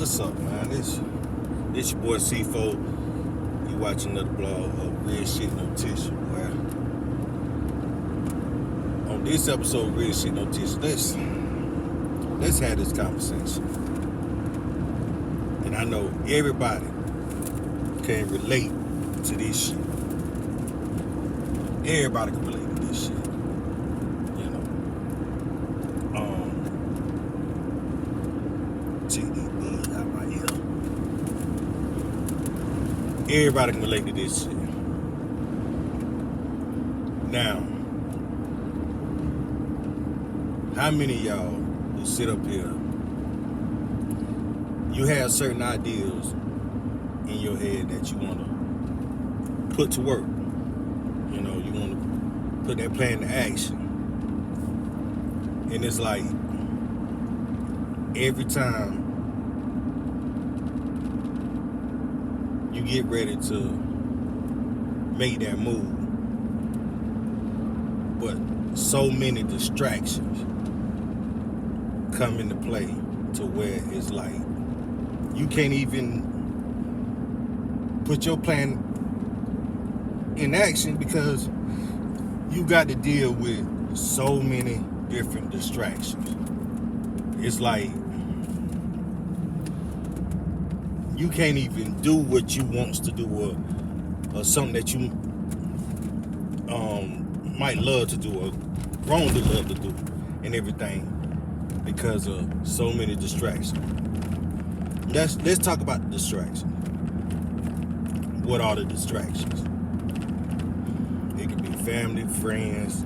What's up, man? This your boy C4. You watching another blog of Real Shit No Tissue, boy. On this episode of Real Shit No Tissue, let's have this conversation. And I know everybody can relate to this shit. Everybody can relate to this shit. You know. Check these bugs out my ear. Everybody can relate to this shit. Now, how many of y'all who sit up here, you have certain ideas in your head that you want to put to work? You know, you want to put that plan to action. And it's like, every time you get ready to make that move, but so many distractions come into play to where it's like you can't even put your plan in action because you got to deal with so many different distractions. It's like you can't even do what you wants to do or something that you might love to do or grown to love to do and everything because of so many distractions. Let's talk about the distractions. What are the distractions? It could be family, friends,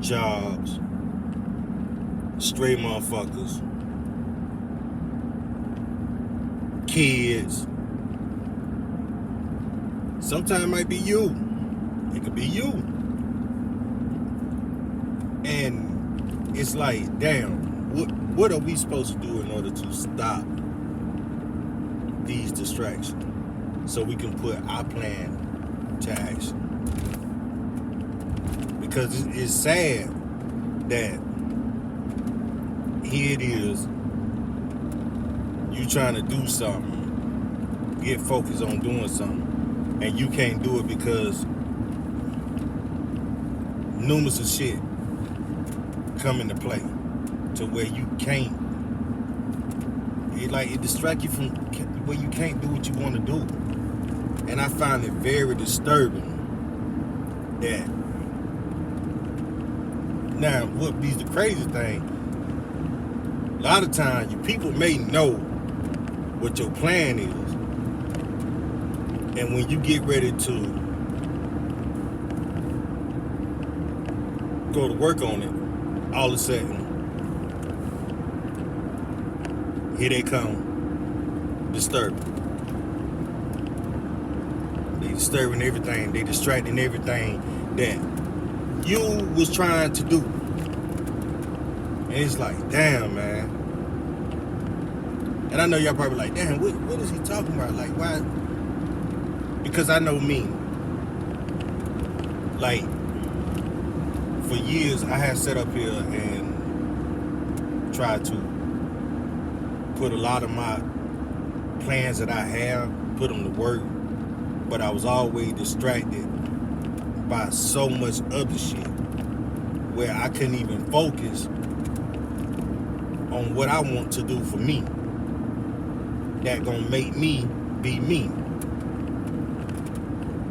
jobs, stray motherfuckers, kids. Sometimes it might be you. It could be you. And it's like, damn, what are we supposed to do in order to stop these distractions so we can put our plan to action? Because it's sad that here it is, you trying to do something, get focused on doing something, and you can't do it because numerous of shit come into play to where you can't. It distracts you from where you can't do what you want to do. And I find it very disturbing that now what be the crazy thing, a lot of times you people may know what your plan is, and when you get ready to go to work on it, all of a sudden here they come, disturbing. They disturbing everything. They distracting everything that you was trying to do. And it's like, damn, man. And I know y'all probably like, damn, what is he talking about? Like, why? Because I know me. Like, for years, I had sat up here and tried to put a lot of my plans that I have, put them to work, but I was always distracted by so much other shit where I couldn't even focus on what I want to do for me that gonna make me be me.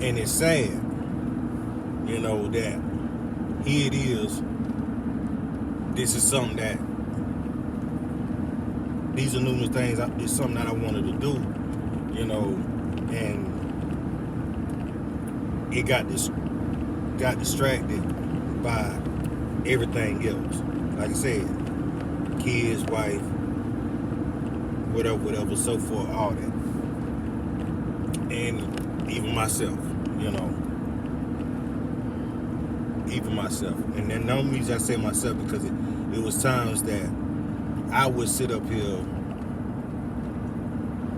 And it's sad, you know, that here it is, this is something that, these are numerous things, it's something that I wanted to do, you know, and it got distracted by everything else. Like I said, kids, wife, whatever, so forth, all that. And even myself, you know. Even myself. And then the only reason I say myself because it was times that I would sit up here,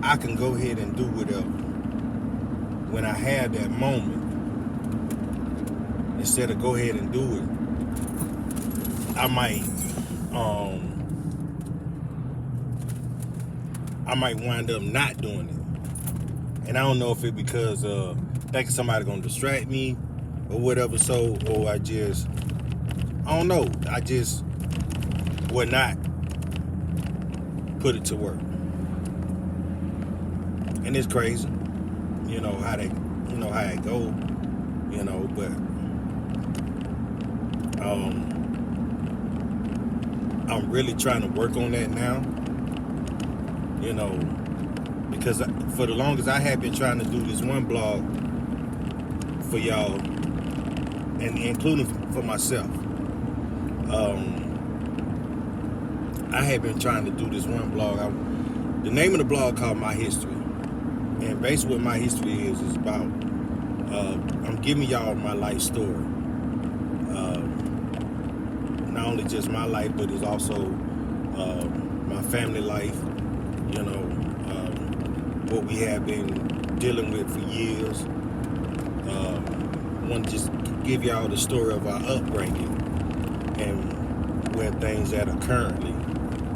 I can go ahead and do whatever. When I had that moment, instead of go ahead and do it, I might I might wind up not doing it. And I don't know if it's because thinking somebody gonna distract me or whatever, so, or I don't know. I just would not put it to work. And it's crazy, how it go, but I'm really trying to work on that now, because for the longest I have been trying to do this one blog for y'all, and including for myself. I have been trying to do this one blog. The name of the blog called My History. And basically what my history is about, I'm giving y'all my life story. Not only just my life, but it's also my family life, what we have been dealing with for years. I want to just give y'all the story of our upbringing and where things that are currently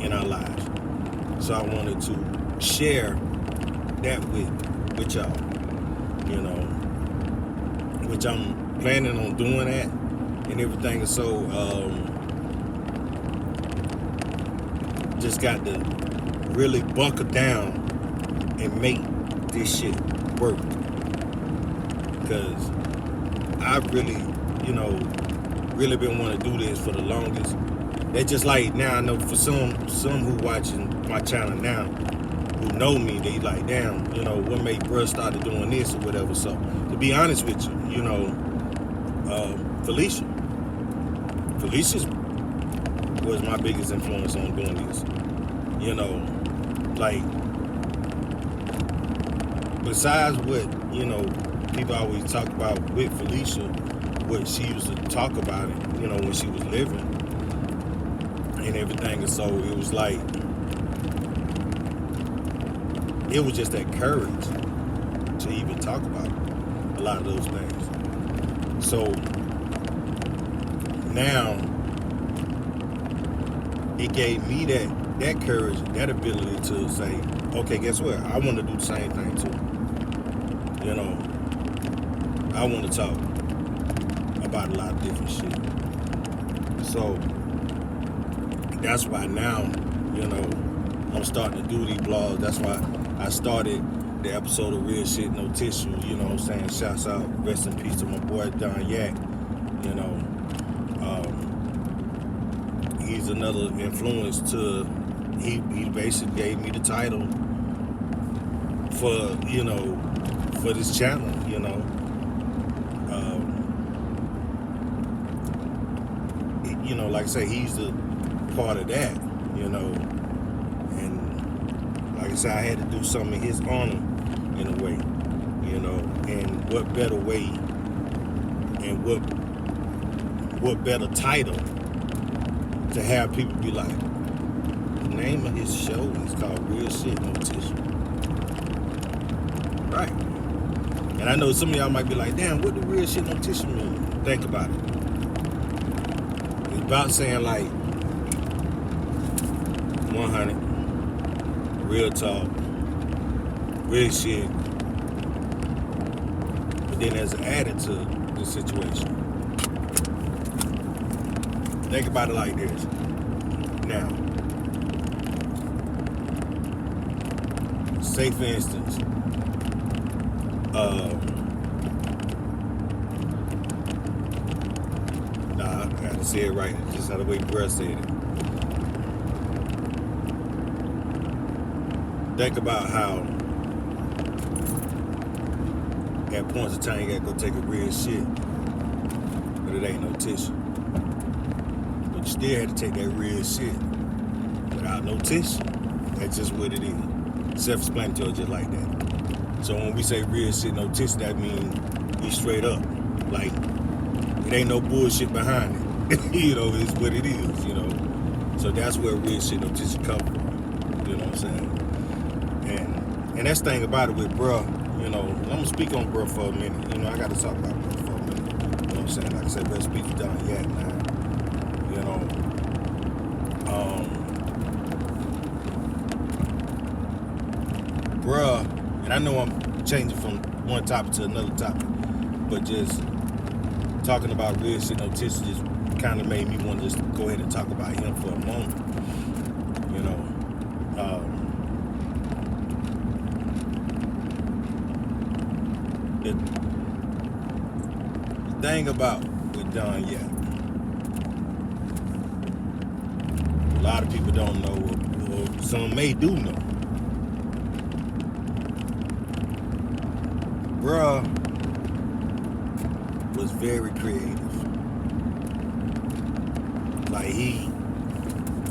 in our lives. So I wanted to share that with y'all, which I'm planning on doing that and everything. So just got to really buckle down and make this shit work, because I really been wanting to do this for the longest. They just like, now I know for some who watching my channel now, who know me, they like, damn, what made bruh started doing this or whatever. So to be honest with you, Felicia was my biggest influence on doing this. Like, besides what people always talk about with Felicia, what she used to talk about it, when she was living and everything. And so it was like, it was just that courage to even talk about a lot of those things. So now it gave me that courage, that ability to say, okay, guess what? I want to do the same thing too. I want to talk about a lot of different shit. So that's why now, I'm starting to do these blogs. That's why I started the episode of Real Shit No Tissue, Shouts out, rest in peace to my boy Don Yak. He's another influence to, he basically gave me the title for, for this channel, like I say, he's a part of that, and like I said, I had to do something in his honor in a way, and what better way and what better title to have people be like, the name of his show is called Real Shit No Tissue. Right. And I know some of y'all might be like, damn, what do Real Shit No Tissue mean? Think about it. It's about saying like 100, real talk, real shit. But then there's an added to the situation. Think about it like this. Now, say for instance, I gotta say it right, just how the way bruh said it. Think about how at points of time you gotta go take a real shit, but it ain't no tissue. But you still had to take that real shit without no tissue. That's just what it is. Self-explanatory, just like that. So when we say real shit, no tissue, that means we straight up. Like, it ain't no bullshit behind it. It's what it is, So that's where real shit, no tissue come from. You know what I'm saying? And that's the thing about it with bruh, I'm gonna speak on bruh for a minute. I gotta talk about bruh for a minute. You know what I'm saying? Like I said, let's speak down yet, man. bruh, and I know I'm changing from one topic to another topic, but just talking about real shit, no tissue, just kind of made me want to just go ahead and talk about him for a moment. You know, the thing about with Don Yap, a lot of people don't know, or some may do know. Bruh was very creative. Like, he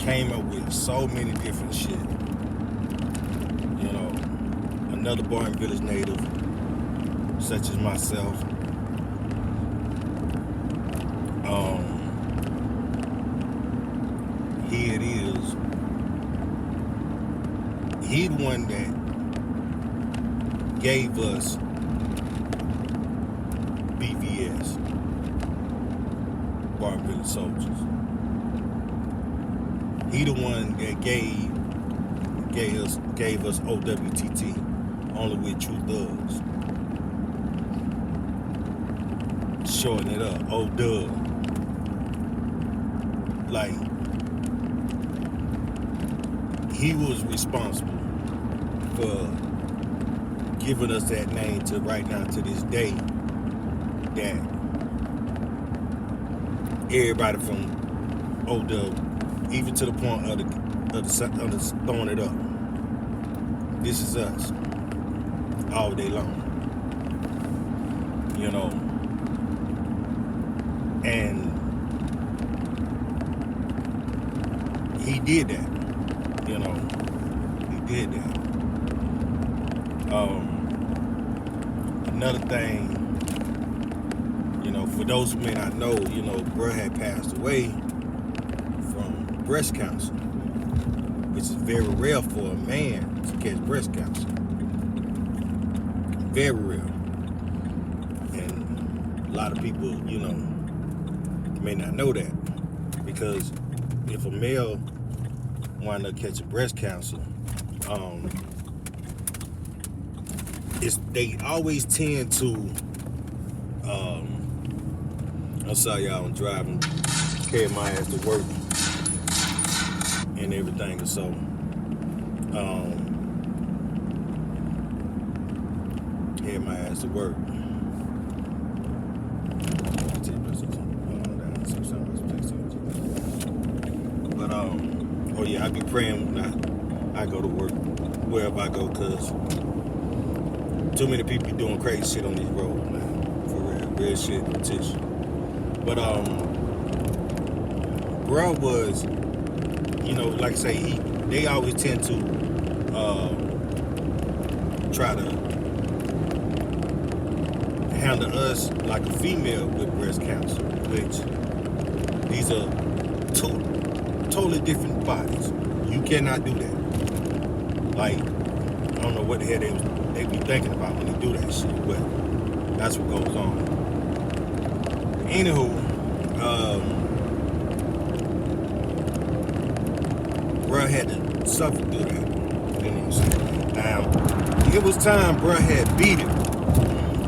came up with so many different shit. You know, another Barton Village native, such as myself. Here it is. He the one that gave us BVS, Barton Village Soldiers. He the one that gave us OWTT, Only With True Thugs. Shorten it up, O-Dub. Like, he was responsible for giving us that name to right now, to this day, that everybody from O-Dub, even to the point of the throwing it up, this is us, all day long. You know, and he did that. You know, he did that. Another thing, you know, for those who may not know, you know, bruh had passed away from breast cancer, which is very rare for a man to catch breast cancer. Very rare. And a lot of people, you know, may not know that, because if a male wind up catching breast cancer, they always tend to, I'm sorry y'all, I'm driving, carry my ass to work and everything, so carry my ass to work. But oh yeah, I be praying when I go to work, wherever I go, cause too many people be doing crazy shit on these roads, man. For real shit, no tissue. But bro was, you know, like I say, they always tend to try to handle us like a female with breast cancer, which these are two totally different bodies. You cannot do that. Like, I don't know what the hell they be thinking about when they do that shit, but that's what goes on. Anywho, bruh had to suffer through that. You know what I'm saying? Now, it was time bruh had beat it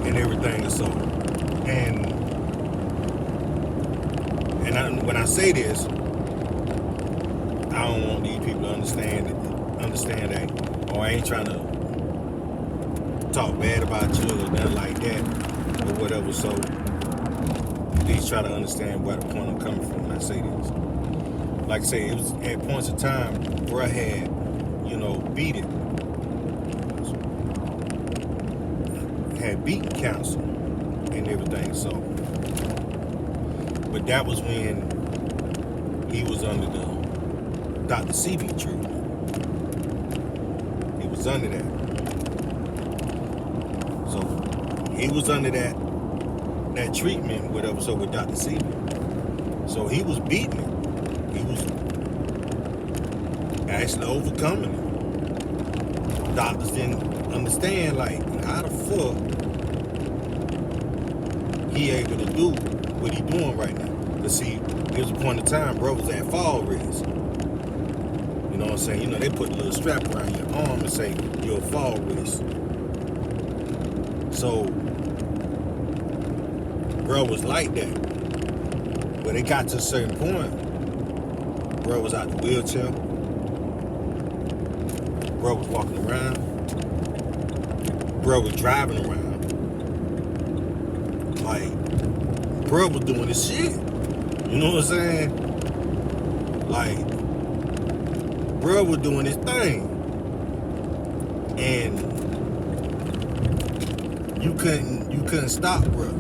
and everything, so, and when I say this, I don't want these people to understand that, or I ain't trying to talk bad about you or nothing like that, or whatever, so please try to understand where the point I'm coming from when I say this. Like I say, it was at points of time, bruh had, you know, beat it, had beaten cancer and everything, so, but that was when he was under the Dr. CB treatment. He was under that. So he was under that treatment, whatever, so with Dr. CB. So he was beating it. He was actually overcoming it. Doctors didn't understand, like, how the fuck he able to do what he doing right now. But see, there was a point in time, bro was at fall risk. You know what I'm saying? You know, they put a little strap around your arm and say you're a fall risk. So, bro was like that. But it got to a certain point, bro was out the wheelchair. Bro was walking around. Bro was driving around. Like, bro was doing his shit. You know what I'm saying? Like, bro was doing his thing. And you couldn't stop bro.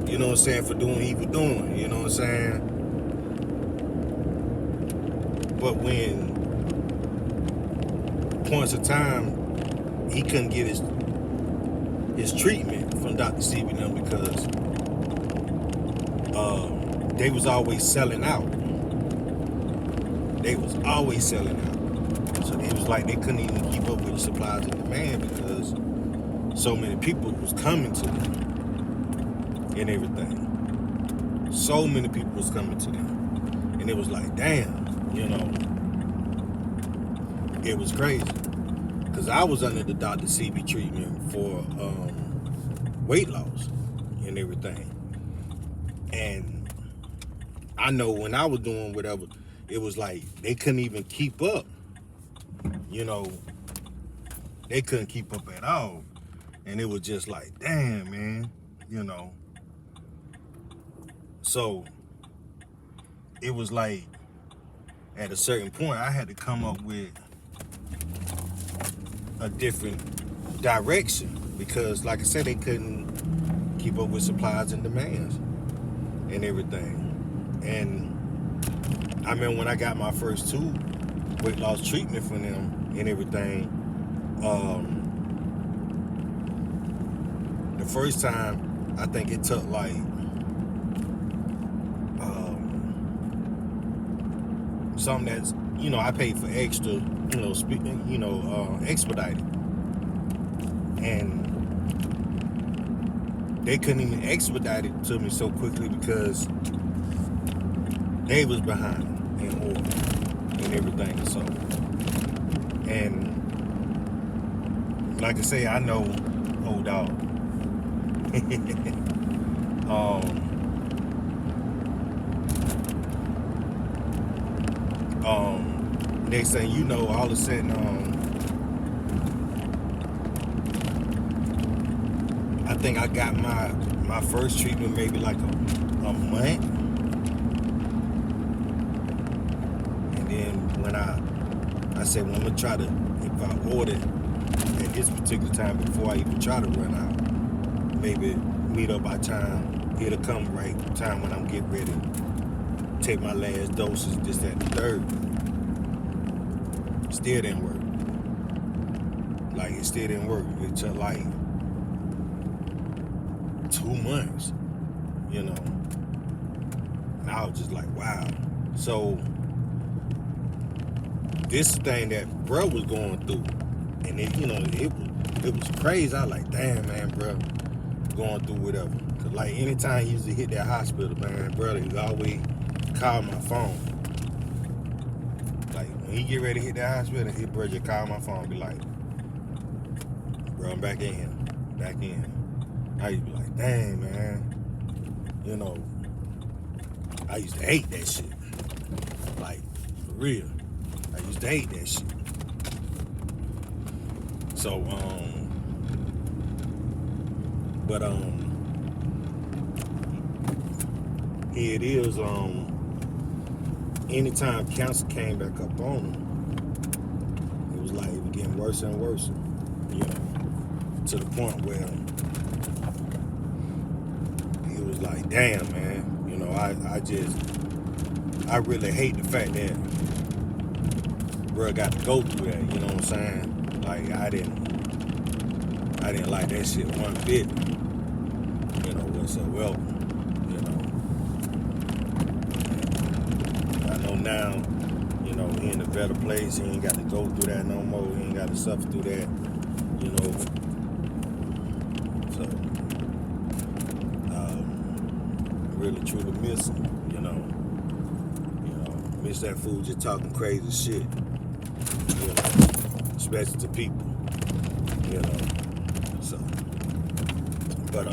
You know what I'm saying, for doing what he was doing. You know what I'm saying? But when points of time he couldn't get his treatment from Dr. CB and them because they was always selling out. They was always selling out. So it was like they couldn't even keep up with the supplies and demand because so many people was coming to them and everything. So many people was coming to them. And it was like, damn, you know, it was crazy. Because I was under the Dr. CB treatment for weight loss and everything. And I know when I was doing whatever, it was like they couldn't even keep up. You know, they couldn't keep up at all. And it was just like, damn, man, you know. So it was like at a certain point, I had to come up with a different direction because, like I said, they couldn't keep up with supplies and demands and everything. And I remember when I got my first 2 weight loss treatment from them and everything, the first time, I think it took like something that's, you know, I paid for extra, expedited. And they couldn't even expedite it to me so quickly because they was behind in order and everything. So, and like I say, I know old dog. Next thing you know, all of a sudden, I think I got my first treatment maybe like a month. And then when I said, well, I'm gonna try to, if I order at this particular time before I even try to run out, maybe meet up by time, it'll come right time when I'm getting ready to take my last doses, this, that, and the third. Still didn't work. Like, it still didn't work. It took like 2 months, you know. And I was just like, wow. So this thing that bro was going through, and it, you know, it was crazy. I was like, damn, man, bro, going through whatever. Cause like anytime he used to hit that hospital, man, brother, he always called my phone. Like when he get ready to hit that hospital, his brother just call my phone, be like, bro, I'm back in. I used to be like, dang, man, you know, I used to hate that shit. Like, for real. I used to hate that shit. So, here it is, anytime cancer came back up on him, it was like it was getting worse and worse, you know, to the point where it was like, damn, man, you know, I really hate the fact that bro got to go through that, you know what I'm saying? Like, I didn't like that shit one bit, you know, whatsoever, you know. I know now, you know, he in a better place, he ain't got to go through that no more, he ain't got to suffer through that, you know. So, really truly miss him, you know. Miss that fool just talking crazy shit. You know, especially to people. You know. So, but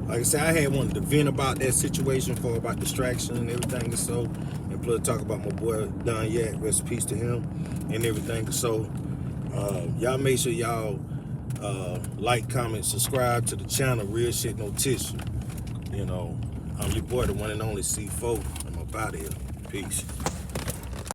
like I said, I had wanted to vent about that situation about distraction and everything, and so, and plus talk about my boy Don Yak, rest in peace to him, and everything. So, y'all make sure y'all like, comment, subscribe to the channel. Real shit, no tissue. You know, I'm your boy, the one and only C4. I'm up out of here. Peace.